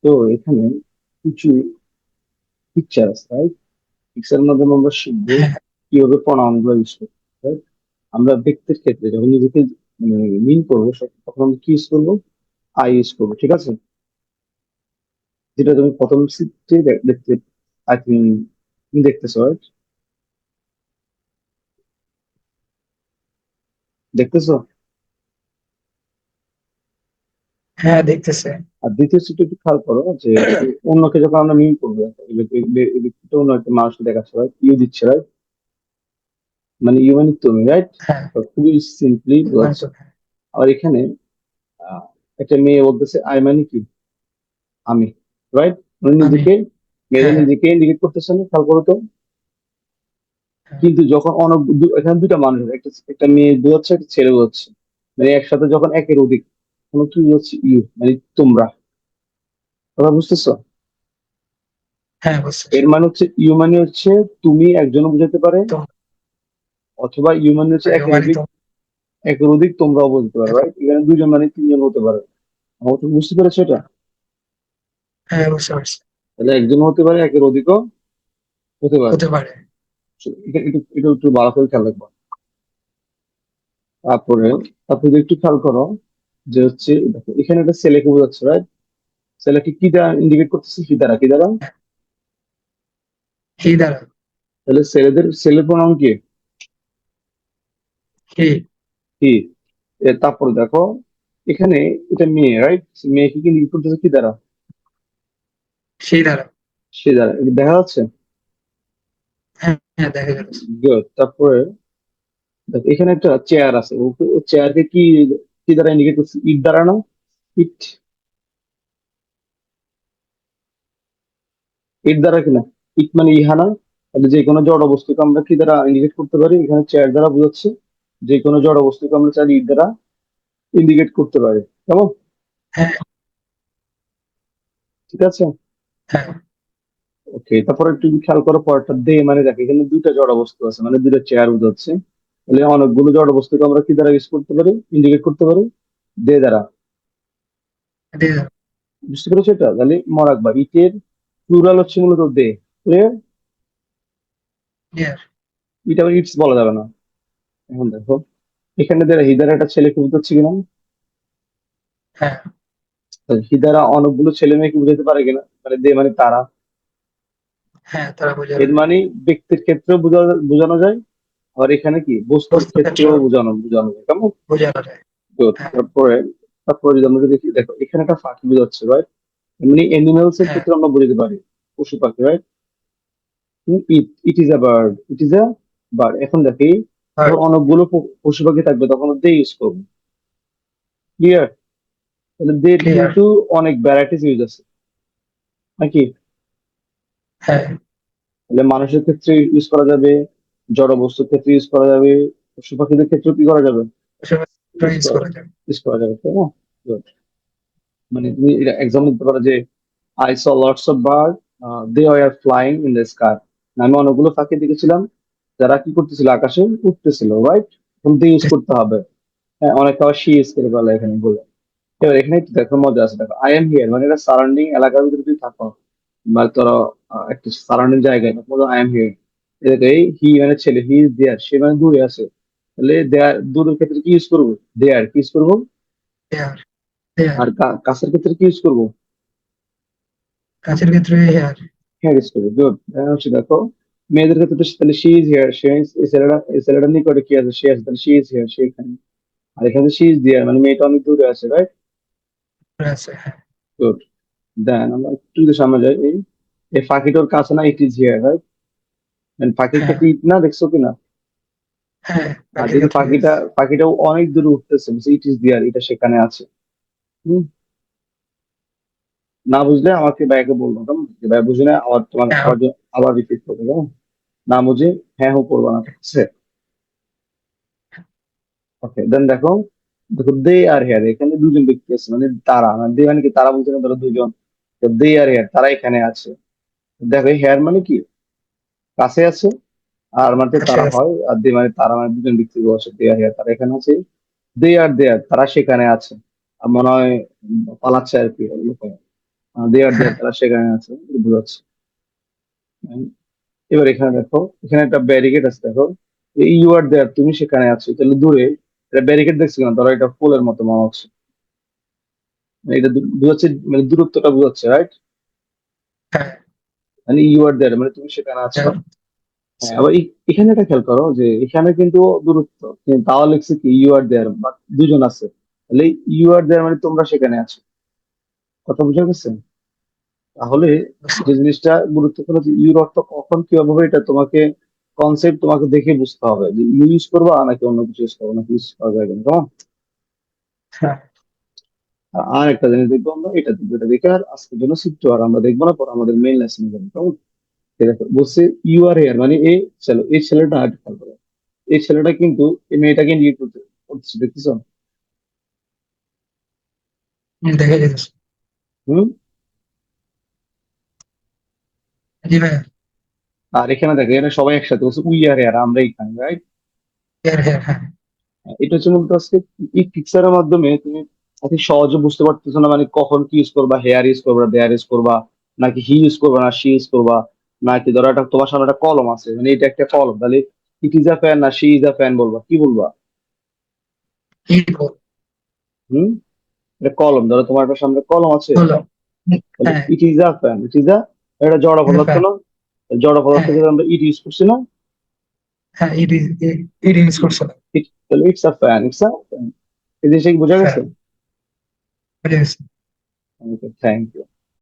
তো এখানে কিছু পিকচার আছে, রাইট? পিকচারের মাধ্যমে আমরা শিখবো হ্যাঁ, কিভাবে প্রনাউন গুলো ইউজ করবো, right? আমরা ব্যক্তির ক্ষেত্রে যখন নিজেকে মানে মিন করবো তখন আমরা কি ইউজ করবো? আই ইউজ করবো, ঠিক আছে? যেটা তুমি প্রথম চিত্রে দেখতে, আই থিঙ্ক তুমি দেখতেছো, রাইট? দেখতেছো? হ্যাঁ, দেখতেছে। আর দ্বিতীয় চিত্র একটু খেয়াল করো যে অন্যকে যখন আমরা মিন করবো, এই ব্যক্তিটা অন্য একটা মানুষকে দেখাচ্ছে, রাইট? ইউ দিচ্ছে, রাইট? মানে ইউ মানে তুমি, রাইট? হ্যাঁ, খুবই সিম্পলি মানে বোঝাচ্ছে। তো আর এখানে আহ, একটা মেয়ে বলতেছে আই মানে কি? আমি, রাইট? মানে আমি। নিজেকে, মেয়েরা হ্যাঁ, নিজেকে ইন্ডিকেট করতেছে না, খেয়াল করো তো। হ্যাঁ, কিন্তু যখন এখানে দুইটা মানুষ আছে, একটা একটা মেয়ে বোঝাচ্ছে, একটা ছেলে বোঝাচ্ছে, মানে একসাথে যখন একের অধিক, তখন কি বোঝাচ্ছে? ইউ মানে তোমরা। কথা বুঝতেছো? হ্যাঁ, বুঝতেছি। এর মানে হচ্ছে ইউ মানে হচ্ছে তুমি একজনও বোঝাতে পারে, তো অথবা ইউ মানে হচ্ছে মানে মানে তো একের অধিক তোমরাও বলতে পারো, রাইট? এখানে দুজন মানে তিনজন হতে পারে। আমার তো বুঝতে পেরেছো এটা? হ্যাঁ, বুঝতে পারছি। তাহলে একজন হতে পারে, একের অধিকও হতে পারে। হতে পারে। So, এটা একটু ভালো করে খেয়াল রাখবো। তারপরে তারপরে একটু খেয়াল করো যে হচ্ছে দেখো এখানে একটা ছেলেকে বোঝাচ্ছে, রাইট? ছেলেকে কি দ্বারা ইন্ডিকেট করতেছে? কি দ্বারা, কি দ্বারা? হ্যাঁ, হি দ্বারা। তাহলে ছেলের প্রণাম কি? হি। কি? তারপরে দেখো এখানে এটা মেয়ে, রাইট? মেয়েকে কি ইন্ডিকেট করতেছে কি দ্বারা? সি দ্বারা। সে দ্বারা। এটা দেখা যাচ্ছে? হ্যাঁ, হ্যাঁ, দেখা যাচ্ছে। গুড। তারপরে দেখো এখানে একটা চেয়ার আছে, ও চেয়ারকে কি কি দ্বারা ইন্ডিকেট করছে? ইট দ্বারা না? ইট, ইট দ্বারা কিনা? ইট মানে ইহানা। তাহলে যে কোনো জড় বস্তুকে আমরা কি দ্বারা ইন্ডিকেট করতে পারি? এখানে চেয়ার দ্বারা বোঝাচ্ছে যে কোনো জড় বস্তুকে আমরা চাইলে ইট দ্বারা ইন্ডিকেট করতে পারি, কেমন? হ্যাঁ, ঠিক আছে। হ্যাঁ, ওকে, তারপরে একটু খেয়াল করো পরেরটা দে, মানে দেখো এখানে দুইটা জড় বস্তু আছে, মানে দুইটা চেয়ার বোঝাচ্ছে। তাহলে অনেকগুলো জড় বস্তুকে আমরা কি দ্বারা ইউজ করতে পারি, ইন্ডিকেট করতে পারি? দে দ্বারা। ডি দ্বারা। বুঝতে পেরেছো এটা? তাহলে মনে রাখবা ইটের প্লুরাল হচ্ছে মূলত দে। ক্লিয়ার? ডিয়ার। এটা আবার ইটস বলা যাবে না। এখন দেখো এখানে হিদার একটা ছেলেকে বুঝাচ্ছে কিনা? হ্যাঁ, হিদারা অনেকগুলো ছেলে মেয়েকে বুঝাতে পারে কিনা? মানে দে মানে তারা। হ্যাঁ, তারা বোঝানো এর যায়। মানে ব্যক্তির ক্ষেত্রেও বোঝানো যায়, আর এখানে কি বস্তুর বস্তুর ক্ষেত্রে ক্ষেত্রেও বোঝানো যায়, কেমন? বোঝানো যায়। Good. হ্যাঁ, তারপরে যদি আমরা দেখি, দেখো এখানে একটা পাখি বোঝাচ্ছে, রাইট? এমনি অ্যানিমেলস এর হ্যাঁ, ক্ষেত্রে আমরা বুঝতে পারি পশু পাখি, right? It is a bird, it is a bird. এখন দেখি আর যখন অনেকগুলো পশু পাখি থাকবে তখন দে ইউজ করবো। ক্লিয়ার? তাহলে দের ক্লিয়ার। কিন্তু অনেক ভ্যারাইটিস ইউজ আছে নাকি? হ্যাঁ, তাহলে মানুষের ক্ষেত্রে ইউজ করা যাবে, জড় বস্তুর ক্ষেত্রে ইউজ করা যাবে, পশু পাখিদের ক্ষেত্রে কি করা যাবে? ইউজ ইউজ করা করা যায়। ইউজ করা যাবে, তাই না? Good. মানে তুমি এক্সাম্পল দিতে পারো যে I saw lots of bird, they are flying in the sky. আমি অনেকগুলো পাখি দেখেছিলাম যারা কি করতেছিল, আকাশে উঠতেছিল, রাইট? কিন্তু ইউজ করতে হবে। হ্যাঁ, অনেক আবার শি ইউজ করে বলে এখানে বলে। এবার এখানে একটু দেখো মজা আছে, দেখো আই এম হিয়ার মানে এটা সারাউন্ডিং এলাকার ভিতরে যদি থাকো, বা ধরো একটা সারাউন্ডিং জায়গায় দেখো আই এম হিয়ার, দেখো এই হি মানে ছেলে, হি ইজ দেয়ার, সে মানে দূরে আছে। তাহলে দেয়ার দূরের ক্ষেত্রে কি ইউজ করবো? দেয়ার কি ইউজ করবো? হেয়ার। হেয়ার। আর কাছের ক্ষেত্রে কি ইউজ করবো? কাছের ক্ষেত্রে হেয়ার। হ্যাঁ, ইউজ করবো। গুড। হচ্ছে দেখো মেয়েদের ক্ষেত্রে তো তাহলে শি ইজ হিয়ার, সে এই ছেলেটার নিকটে কি আছে? সে আছে, তাহলে শি ইজ হিয়ার, সে এখানে। আর এখানে শি ইজ দেয়ার মানে মেয়েটা অনেক দূরে আছে, রাইট? আছে। হ্যাঁ, গুড। দেন আমরা একটু যদি সামনে যাই, এই পাখিটার কাছে না, ইট ইজ হিয়ার, রাইট? পাখির হ্যাঁ, ক্ষেত্রে ইট না, দেখছো কিনা? হ্যাঁ, আর পাখির যেহেতু ক্ষেত্রে ইয়েস। পাখিটাও অনেক দূরে উঠতেছে, ইট ইজ দেয়ার, এটা সেখানে আছে। হুম? না বুঝলে আমাকে ভাইকে বলবো, কেমন? যে ভাই বুঝি না, আবার তোমার হ্যাঁ, আবার রিপিট করবো, কেমন? না বুঝে হ্যাঁ হো করবো না, ঠিক আছে? ওকে, দেন দেখো, দেখো দে আর হেয়ার, এখানে দুজন ব্যক্তি আছে, মানে তারা, মানে দে মানে কি তারা বলতে না, ধরো দুজন। তো দে আর হেয়ার, তারা এখানে আছে। দেখো হেয়ার মানে কি কাছে আছে, আর মানে কাছে তারা আছে। হয়, আর দে মানে তারা, মানে দুজন ব্যক্তি বসে, দে আর হেয়ার, তারা এখানে আছে। দে আর দেয়ার, তারা সেখানে আছে। আর মনে হয় পালাচ্ছে আর কি, এরকম। দে আর হ্যাঁ তারা সেখানে আছে, এটা বোঝাচ্ছে। And এবার এখানে দেখো, এখানে একটা ব্যারিকেড আছে দেখো, ইউ আর দেয়ার, তুমি সেখানে আছো, তাহলে দূরে এটা ব্যারিকেড দেখছি কেন, ধরো এটা ফুলের মতো মনে হচ্ছে, মানে এটা বোঝাচ্ছে, মানে দূরত্বটা বোঝাচ্ছে, রাইট? হ্যাঁ মানে ইউ আর দেয়ার মানে তুমি সেখানে আছো। দেয়ার হ্যাঁ, আবার এখানে একটা খেয়াল করো যে এখানে কিন্তু দূরত্ব, কিন্তু তাও লিখছে কি ইউ আর দেয়ার, বা দুজন আছে, তাহলে ইউ আর দেয়ার মানে তোমরা সেখানে আছো। কথা বুঝা গেছে? তাহলে যে জিনিসটা গুরুত্বপূর্ণ যে ইউর অর্থ কখন কিভাবে হবে, এটা তোমাকে কনসেপ্ট তোমাকে দেখে বুঝতে হবে যে ইউ ইউজ করবা নাকি অন্য কিছু ইউজ করবো, নাকি ইউজ করা যাবে না, কেমন? হ্যাঁ আর একটা জিনিস দেখবো আমরা, এটা দেখবো, এটা দেখে আর আজকের জন্য শিখতে আর আমরা দেখবো না, পর আমাদের মেইন লেসনে যাবো, কেমন? ঠিক আছে, বলছে ইউ আর হেয়ার মানে এই ছেলে, এই ছেলেটা হার্ট খেয়াল করো, এই ছেলেটা কিন্তু এই মেয়েটাকে নিয়ে করতেছে, দেখতেছো? দেখা যেতেছে। হুম। জি ভাইয়া। আর এখানে দেখো, এখানে সবাই একসাথে বলছে উই আর হেয়ার, আমরা এখানে, রাইট? হেয়ার হেয়ার হ্যাঁ। এটা হচ্ছে মূলত আজকে এই পিকচারের মাধ্যমে তুমি অতি সহজে বুঝতে পারতেছো না, মানে কখন কি ইউজ করবা, হেয়ার ইউজ করবা, দেয়ার ইউজ করবা, নাকি হি ইউজ করবা না শি ইউজ করবা, নাকি ধরো একটা তোমার সামনে একটা কলম আছে, মানে এটা একটা কলম, তাহলে ইট ইজ আ ফ্যান না শি ইজ আ ফ্যান বলবা, কি বলবা? হিট বল। হুম। এটা কলম, ধরো তোমার একটা সামনে কলম আছে, হলো। তাহলে হ্যাঁ it is a fan, it is a, এটা জড় পদার্থ ফ্যান। না? জড় পদার্থ হ্যাঁ থেকে আমরা ইট ইউজ করছি না? হ্যাঁ ইট ইজ, ইট ইউজ করছিল। তাহলে it's a fan, it's a fan. এই জিনিসটা কি বোঝা গেছে? ফ্যান বুঝে গেছি। Thank you.